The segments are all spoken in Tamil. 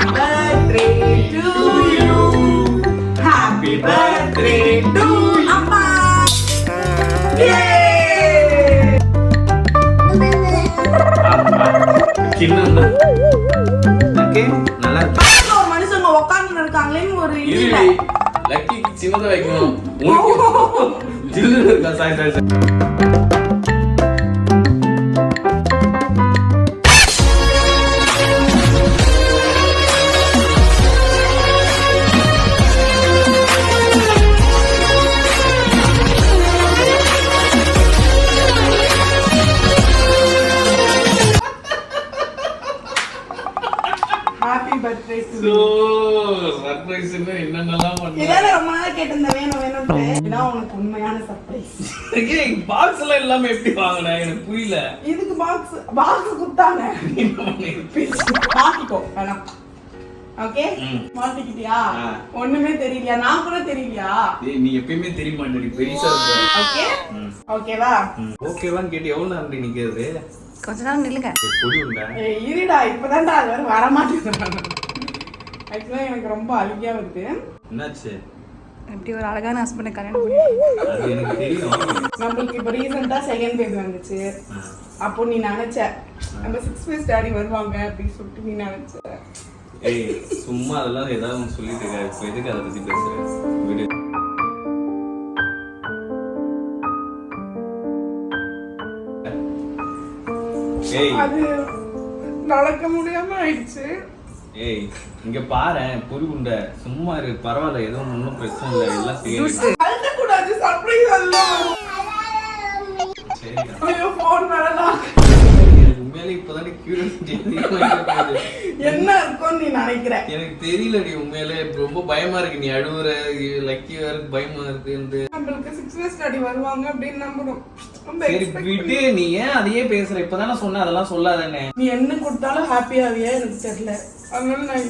birthday to you. Happy birthday to Amma. Yay! சின்னதா. ஓகே, நல்லா இருக்கு. ஒரு மனுஷங்க உட்கார்ந்து இருக்காங்களேன்னு ஒரு இல்ல. லக்கி சின்னதா வைக்கணும். உங்களுக்கு ஜில்லு இருக்கா Sai. Happy birthday to so you. Surprise என்னென்னலாம் பண்ணு. இதெல்லாம் ரொம்ப நாள் கேட்டிருந்தேன் வேணும்னு. இதான் உனக்கு உண்மையான சர்ப்ரைஸ். ஏய் பாக்ஸ் எல்லாம் எல்லாமே எப்படி வாங்குன எனக்கு புரியல. இதுக்கு பாக்ஸ் குடுத்தாங்க. மாட்டிக்கோ வேணாம். ஓகே மாட்டிக்கிட்டியா? ஒண்ணுமே தெரியலையா? நான் கூட தெரியலையா? ஏய் நீ எப்பவுமே தெரிய மாட்டேடி பெருசா இருக்க. ஓகே ஓகேவா? ஓகேவான்னு கேட்டி எவ்வளவு நேரம் நிக்கிறது? கொஞ்ச நேரம் நில்லுங்க. பொடி உண்டா? ஏய் இருடா இப்பதான்டா அது வர மாட்டேங்குது. ஆக்சுவலா எனக்கு ரொம்ப அழுகையா வருது. என்னாச்சு? இப்படி ஒரு அழகான ஹஸ்பண்ட் கல்யாணம் பண்ணி அது எனக்கு தெரியும். நம்மளுக்கு இப்போ ரீசெண்டா செகண்ட் பேபி வந்துச்சு. அப்போ நீ நினைச்ச நம்ம 6 ஃபேஸ் டாடி வருவாங்க அப்படின்னு சொல்லிட்டு நீ நினைச்ச. ஏய் சும்மா அதெல்லாம் ஏதாவது சொல்லிட்டு இருக்க. இப்போ எதுக்கு அதை பத்தி பேசுற? விடு. ஏய் அது நடக்க முடியாம ஆயிடுச்சு. ஏய் இங்க பாரு புரியுண்ட சும்மா இரு பரவாயில்ல ஏதோ ஒன்றும் பிரச்சனை இல்லை எல்லாம் சரி. அழுத கூடாது சர்ப்ரைஸ் அல்ல. சரி ஐயோ ஃபோன் வரலாம். எனக்கு உண்மையிலே இப்போதான் கியூரியாசிட்டி என்ன இருக்கும்னு நீ நினைக்கிற? எனக்கு தெரியலடி உண்மையிலே ரொம்ப பயமா இருக்கு. நீ அழுவுற லக்கி வேற பயமா இருக்கு. நம்மளுக்கு 6 ஃபேஸ் டாடி வருவாங்க அப்படின்னு நம்பணும். சரி விட்டு நீ ஏன் அதையே பேசுற? இப்பதானே சொன்ன அதெல்லாம் சொல்லாதானே. நீ என்ன கொடுத்தாலும் ஹாப்பியாவியா எனக்கு தெரியல. அதனால நான்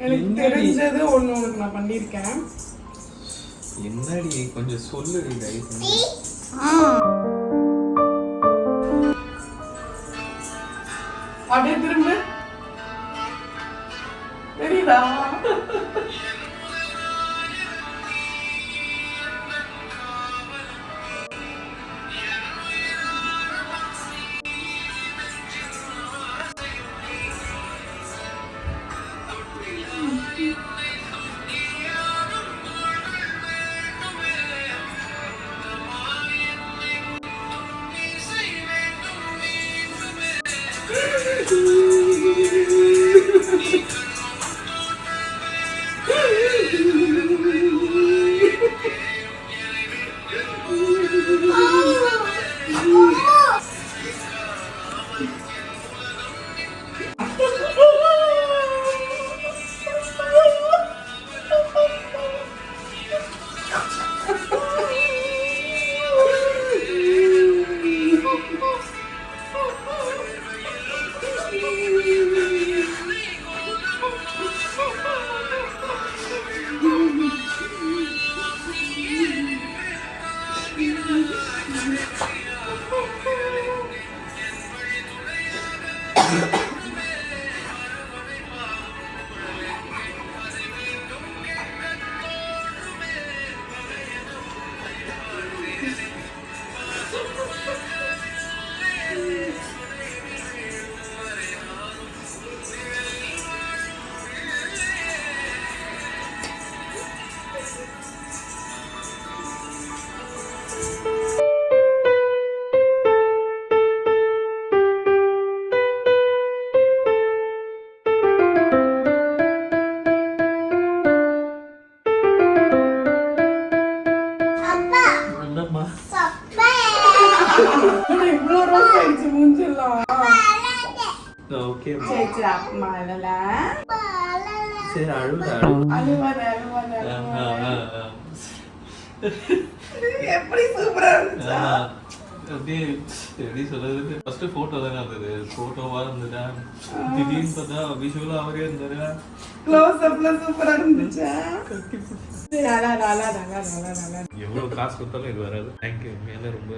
எனக்கு தெரிஞ்சது ஒண்ணு உனக்கு நான் பண்ணிருக்கேன். என்னடி கொஞ்சம் சொல்லுடி கைஸ். அப்படியே திரும்ப தெரியுதா? இவ்வளவு ரோஸ் ஆயிடுச்சு மூஞ்செல்லாம். ஓகே சரி சரி அப்பமா இல்ல சரி அழுவாத எப்படி சூப்பரா இருந்துச்சா? அப்படியே எப்படி சொல்றது ஃபர்ஸ்ட் போட்டோ தானே இருந்தது. போட்டோவா இருந்ததா திடீர்னு பார்த்தா விஷுவலா அவரே இருந்தாரு. க்ளோஸ் அப்ல சூப்பரா இருந்துச்சா? எவ்வளவு காசு கொடுத்தாலும் இது வராது. தேங்க்யூ மேல ரொம்ப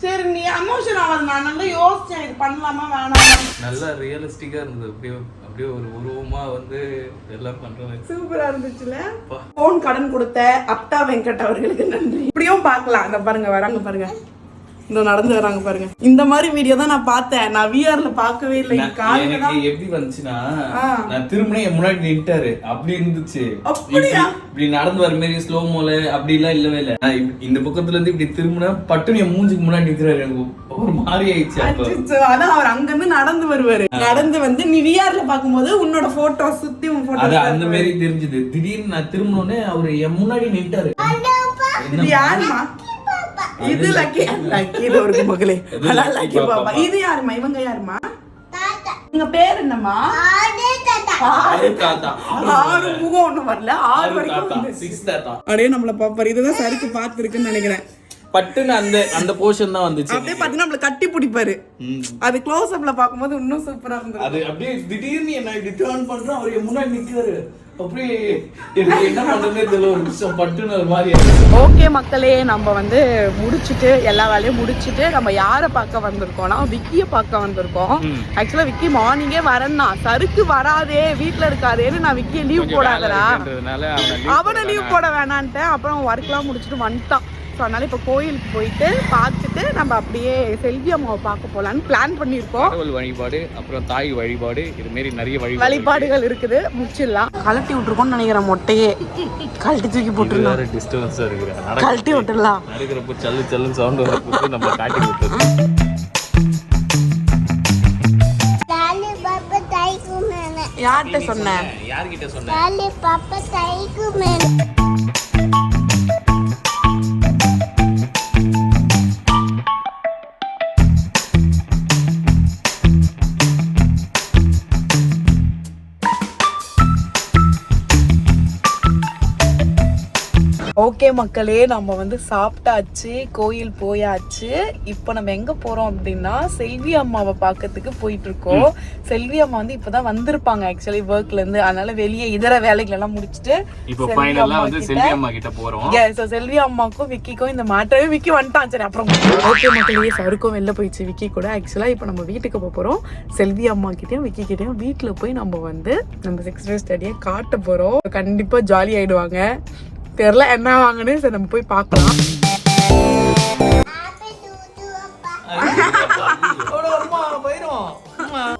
சரி நீ எமோஷன் ஆகாத. நான் நல்லா யோசிச்சேன் இது பண்ணலாமா வேணாமா. நல்லா ரியலிஸ்டிக்கா இருந்தது. அப்படியே அப்படியே ஒரு உருவமா வந்து எல்லாம் பண்றேன். சூப்பரா இருந்துச்சுல. போன் கடன் கொடுத்த அப்டா வெங்கட் அவர்களுக்கு நன்றி. இப்படியும் பார்க்கலாம். அந்த பாருங்க வராங்க பாருங்க, இந்த நடந்து வராங்க பாருங்க. இந்த மாதிரி வீடியோ தான் நான் பார்த்தேன். நான் விஆர்ல பார்க்கவே இல்லை. எனக்கு எப்படி வந்துச்சுன்னா, நான் திரும்பினே என் முன்னாடி நின்ட்டாரு அப்படி இருந்துச்சு. இப்படி நடந்து வர மாதிரி ஸ்லோ மோல அப்படி எல்லாம் இல்லவே இல்லை. இந்த பக்கத்துல இருந்து இப்படி திரும்பினா பட்டுன்னு என் மூஞ்சுக்கு முன்னாடி நிக்கிறாரு. எனக்கு ஒரு மாதிரி ஆயிடுச்சு. அதான் அவர் அங்க இருந்து நடந்து வருவாரு. நடந்து வந்து நீ விஆர்ல பாக்கும்போது உன்னோட போட்டோ சுத்தி உன் போட்டோ அந்த மாதிரி தெரிஞ்சது. திடீர்னு நான் திரும்பினோடனே அவரு என் முன்னாடி நின்ட்டாரு. இது யாருமா? இது லக்கி ஒரு மகளே. லக்கி பாப்பா. இது யாருமா? இவங்க யாருமா? உங்க பேர் என்னம்மா? ஆறு முகம் ஒண்ணும் வரல, 6 வரைக்கும் அப்படியே நம்மள பாப்பாரு. இதுதான் சரிக்கு பாத்துருக்குன்னு நினைக்கிறேன். பட்டுன்னு அந்த போர்ஷன் தான் வந்துச்சு. அப்படியே பாத்தீங்கன்னா நம்மள கட்டி பிடிப்பாரு. அது க்ளோஸ் அப்ல பாக்கும்போது இன்னும் சூப்பரா இருந்தது. அது அப்படியே திடீர்னு என்ன இப்படி டர்ன் பண்றோம், அவர் முன்னாடி நிக்கிறாரு. அப்படியே எனக்கு என்ன பண்றதுனே தெரியல, ஒரு நிமிஷம் பட்டுன்னு ஒரு மாதிரி. ஓகே மக்களே, நம்ம வந்து முடிச்சுட்டு எல்லா வேலையும் முடிச்சுட்டு நம்ம யாரை பார்க்க வந்திருக்கோம்னா விக்கியை பார்க்க வந்திருக்கோம். ஆக்சுவலா விக்கி மார்னிங்கே வரேன்னா, சருக்கு வராதே வீட்டுல இருக்காதேன்னு நான் விக்கியை லீவ் போடாதடா, அவனை லீவ் போட வேணான்ட்டேன். அப்புறம் ஒர்க்லாம் முடிச்சுட்டு வந்துட்டான். ஸோ அதனால இப்போ கோயிலுக்கு போயிட்டு பார்த்துட்டு நம்ம அப்படியே செல்வி அம்மாவை பார்க்க போகலான்னு பிளான் பண்ணியிருக்கோம். வழிபாடு, அப்புறம் தாய் வழிபாடு, இது மாரி நிறைய வழிபாடுகள் இருக்குது. முடிச்சிடலாம். கழட்டி விட்டுருக்கோம்னு நினைக்கிறேன். மொட்டையே கழட்டி தூக்கி போட்டுருலாம். டிஸ்டர்பன்ஸா இருக்கு, கழட்டி விட்டுடலாம். நடக்கிறப்போ சல்லு சல்லுன்னு சவுண்ட் வரப்போ நம்ம காட்டி விட்டுருக்கோம். யார்கிட்ட சொன்னேன்? யார்கிட்ட சொன்னேன்? ஓகே மக்களே, நம்ம வந்து சாப்பிட்டாச்சு, கோயில் போயாச்சு. இப்போ நம்ம எங்க போறோம் அப்படின்னா செல்வி அம்மாவை பார்க்கறதுக்கு போயிட்டு இருக்கோம். செல்வி அம்மா வந்து இப்பதான் வந்திருப்பாங்க ஆக்சுவலி ஒர்க்ல இருந்து. அதனால வெளியே இதர வேலைகள் எல்லாம் முடிச்சுட்டு இப்போ ஃபைனலா வந்து செல்வி அம்மா கிட்ட போறோம். சோ செல்வி அம்மாக்கும் விக்கிக்கும் இந்த மாட்டவே விக்கி வந்துட்டான். சரி அப்புறம் ஓகே மக்களே, சருக்கும் வெளில போயிடுச்சு விக்கி கூட. ஆக்சுவலா இப்போ நம்ம வீட்டுக்கு போறோம். செல்வி அம்மா கிட்டயும் விக்கி கிட்டயும் வீட்டுல போய் நம்ம வந்து நம்ம 6 ஸ்டடியை காட்ட போறோம். கண்டிப்பா ஜாலி ஆயிடுவாங்க. தெரியல என்ன வாங்கன்னு. சரி நம்ம போய் பார்க்கலாம்.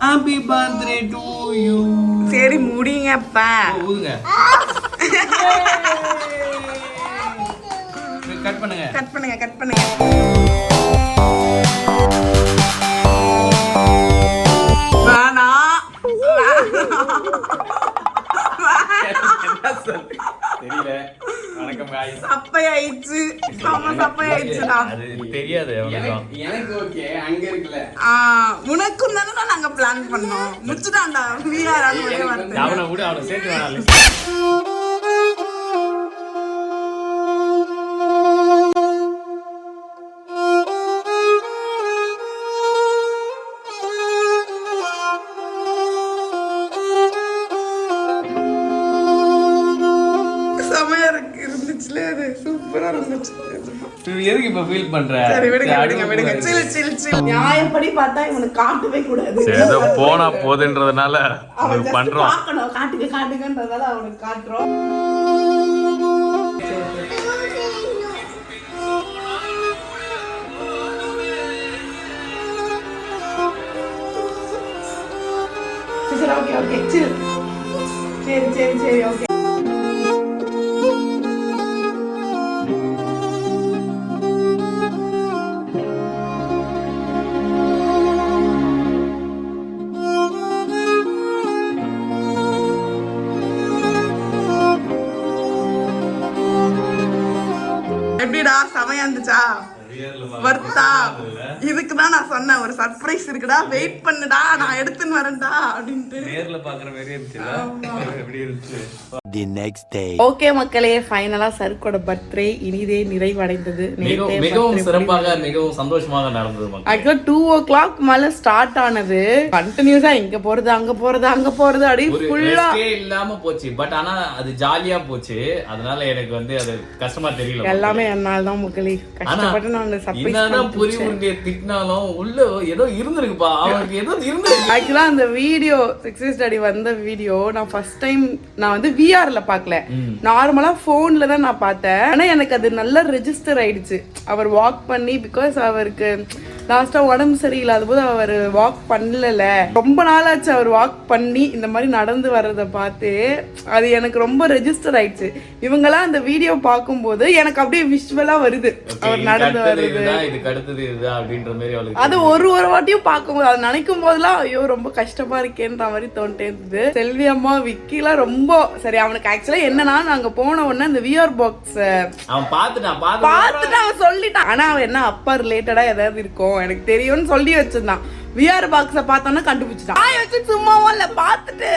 Happy birthday to you. சரி முடிங்கப்பா. கட் பண்ணுங்க, கட் பண்ணுங்க, கட் பண்ணுங்க. வேணா தெரியல. வணக்கம் गाइस. சப்பையாயிச்சு, சப்பையாயிச்சுடா. அது தெரியாது எனக்கு. ஓகே அங்க இருக்குல. உனக்கும் தான நாங்க பிளான் பண்ணோம். முச்சுடான்டா விஆர் ஆன் ஒரே வார்த்தை. அவனை விடு, அவனை சேர்த்து வேணால. சூப்பரா இருந்துச்சு. எதுக்கு இப்ப ஃபீல் பண்ற? சரி விடுங்க. சில். நியாயப்படி பார்த்தா இவனுக்கு காட்டவே கூடாது. ஏதோ போனா போதுன்றதுனால அவனுக்கு பண்றோம். காட்டுங்கன்றதால அவனுக்கு காட்டுறோம். சரி ஓகே சில். சரி ஓகே. எப்படிடா சமையா இருந்துச்சா? வர்த்தா. இதுக்குதான் நான் சொன்னேன் ஒரு சர்ப்ரைஸ் இருக்குடா, வெயிட் பண்ணுடா, நான் எடுத்துன்னு வரேன்டா அப்படின்ட்டு. நேர்ல பாக்குற மாதிரி இருந்துச்சுல. எப்படி இருந்துச்சு? The next day. ஓகே மக்களே, ஃபைனலா சருக்கோட பர்த்டே இனிதே நிறைவடைந்தது. மிகவும் சிறப்பாக, மிகவும் சந்தோஷமாக நடந்தது. ஆக்சுவலா 2 o'clock மேல ஸ்டார்ட் ஆனது. கண்டினியூஸா இங்க போறது அங்க போறது அப்படி ஃபுல்லா இல்லாம போச்சு. பட் ஆனா அது ஜாலியா போச்சு. அதனால எனக்கு வந்து அது கஷ்டமா தெரியல. எல்லாமே என்னால தான் மக்களே. கஷ்டப்பட்டு நான் சர்ப்ரைஸ் புரி உருண்டையை திட்டினாலும் உள்ள ஏதோ இருந்திருக்குப்பா, அவனுக்கு ஏதோ இருந்திருக்கு. ஆக்சுவலா அந்த வீடியோ சக்சஸ் டாடி வந்த வீடியோ நான் ஃபர்ஸ்ட் டைம் நான் வந்து விஆர்ல பார்க்கல, நார்மலா போன்ல தான் நான் பார்த்தேன். ஆனா எனக்கு அது நல்லா ரெஜிஸ்டர் ஆயிடுச்சு. அவர் வாக் பண்ணி, பிகாஸ் அவருக்கு லாஸ்டா உடம்பு சரியில்லாத போது அவர் வாக் பண்ணல, ரொம்ப நாளாச்சு அவர் வாக் பண்ணி இந்த மாதிரி நடந்து வர்றதை பார்த்து அது எனக்கு ரொம்ப ரெஜிஸ்டர் ஆயிடுச்சு. இவங்கெல்லாம் அந்த வீடியோ பார்க்கும்போது எனக்கு அப்படியே விஷுவலா வருது அவர் நடந்து வர்றது, இதுக்கு அடுத்தது இதுதான் அப்படின்ற மாதிரி அவளுக்கு அது ஒரு வாட்டியும் பார்க்கும்போது அது நினைக்கும் போதெல்லாம் ஐயோ ரொம்ப கஷ்டமா இருக்கேன்ற மாதிரி தோணிட்டே இருந்தது. செல்வி அம்மா விக்கிலாம் ரொம்ப சரி. அவனுக்கு ஆக்சுவலா என்னன்னா, நாங்க போன உடனே இந்த விஆர் பாக்ஸ் அவன் பார்த்துட்டு அவன் சொல்லிட்டான். ஆனா அவன் என்ன அப்பா ரிலேட்டடா ஏதாவது இருக்கும் எனக்கு தெரியும்னு சொல்லி வச்சிருந்தான். விஆர் பாக்ஸ பார்த்தோன்னா கண்டுபிடிச்சிட்டான். வச்சு சும்மாவும் இல்ல பார்த்துட்டு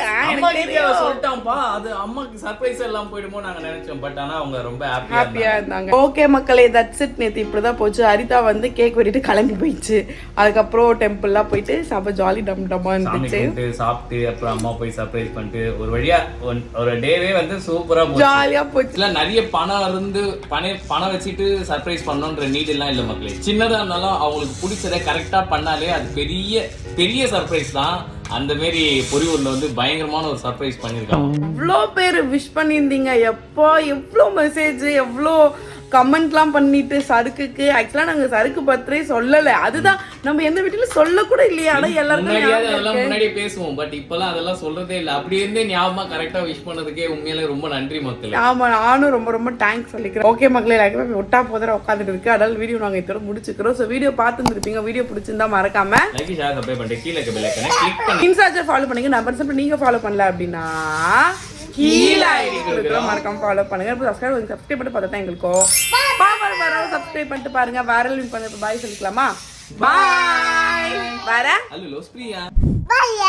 சொல்லிட்டான்ப்பா. அது அம்மாக்கு சர்ப்ரைஸ் எல்லாம் போயிடுமோ நாங்க நினைச்சோம். பட் ஆனா அவங்க ரொம்ப ஹாப்பியா இருந்தாங்க. ஓகே மக்களே, தட்ஸ் இட். நேத்து இப்படிதான் போச்சு. அரிதா வந்து கேக் வெட்டிட்டு கிளம்பி போயிடுச்சு. அதுக்கப்புறம் டெம்பிள்லாம் போயிட்டு சாப்ப ஜாலி டம் டம்மா இருந்துச்சு. சாப்பிட்டு அப்புறம் அம்மா போய் சர்ப்ரைஸ் பண்ணிட்டு ஒரு வழியா ஒரு டேவே வந்து சூப்பரா ஜாலியா போச்சு. நிறைய பணம் இருந்து பணம் வச்சுட்டு சர்ப்ரைஸ் பண்ணணும்ன்ற நீட் எல்லாம் இல்ல மக்களே. சின்னதா இருந்தாலும் அவங்களுக்கு பிடிச்சதை கரெக்டா பண்ணாலே அது பெரிய பெரிய சர்ப்ரைஸ் தான். அந்த மாதிரி பொறிவூர்ல வந்து பயங்கரமான ஒரு சர்ப்ரைஸ் பண்ணிருக்காங்க. இவ்வளோ பேர் விஷ் பண்ணியிருந்தீங்க. எப்போ எவ்வளோ மெசேஜ், எவ்வளோ கமெண்ட்லாம் பண்ணிட்டு சருக்குக்கு. ஆக்சுவலா நாங்க சருக்கு பர்த்டே சொல்லல, அதுதான் நம்ம எந்த வீட்டுல சொல்ல கூட இல்லையா. ஆனா எல்லாருக்கும் முன்னாடியே பேசுவோம். பட் இப்பெல்லாம் அதெல்லாம் சொல்றதே இல்ல. அப்படி இருந்தே ஞாபகமா கரெக்டா விஷ் பண்ணதுக்கே உண்மையிலே ரொம்ப நன்றி மக்களே. ஆமா, நானும் ரொம்ப ரொம்ப தேங்க்ஸ் சொல்லிக்கிறேன். ஓகே மக்களே, எல்லாருக்குமே ஒட்டா போதர உட்காந்துட்டு இருக்கு. அதனால வீடியோ நாங்க இதோட முடிச்சுக்கிறோம். ஸோ வீடியோ பார்த்துருப்பீங்க. வீடியோ பிடிச்சிருந்தா மறக்காம லைக் ஷேர் சப்ஸ்கிரைப் பண்ணிட்டு கீழே இருக்க பெல் ஐகானை கிளிக் பண்ணி இன்ஸ்டால ஃபாலோ பண்ணுங்க. நம்பர் சப்ஸ்கிரைப் நீங்க ஃபாலோ பண்ணல அப்படின்னா கீழே ஐடி கொடுக்குறோம், மறக்காம ஃபாலோ பண்ணுங்க. இப்போ சப்ஸ்கிரைப் பண்ணி பார்த்தா தான் எங்களுக்கும் பாவர் வர சப்ஸ்கிரைப் பண்ணிட்டு பாருங்க. வேற லிங்க் பண்ணி பாய் சொல்லிக்கலாமா? பாய். வேற ஹலோ பிரியா. Bye.